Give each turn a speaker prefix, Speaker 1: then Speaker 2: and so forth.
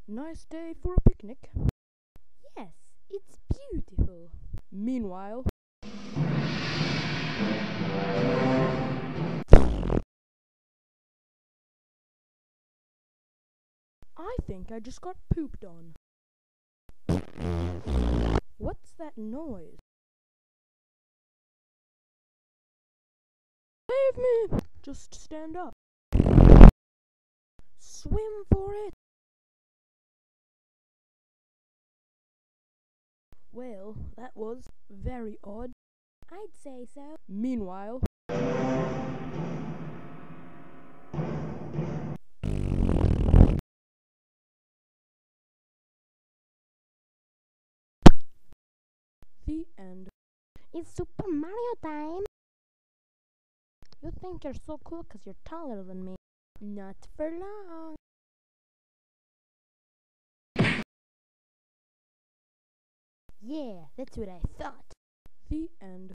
Speaker 1: Nice day for a picnic.
Speaker 2: Yes, it's beautiful.
Speaker 1: Meanwhile, I think I just got pooped on. What's that noise? Save me! Just stand up. Swim for it! Well, that was very odd.
Speaker 2: I'd say so.
Speaker 1: Meanwhile, the end.
Speaker 2: It's Super Mario time. You think you're so cool 'cause you're taller than me. Not for long. Yeah, that's what I thought.
Speaker 1: The end.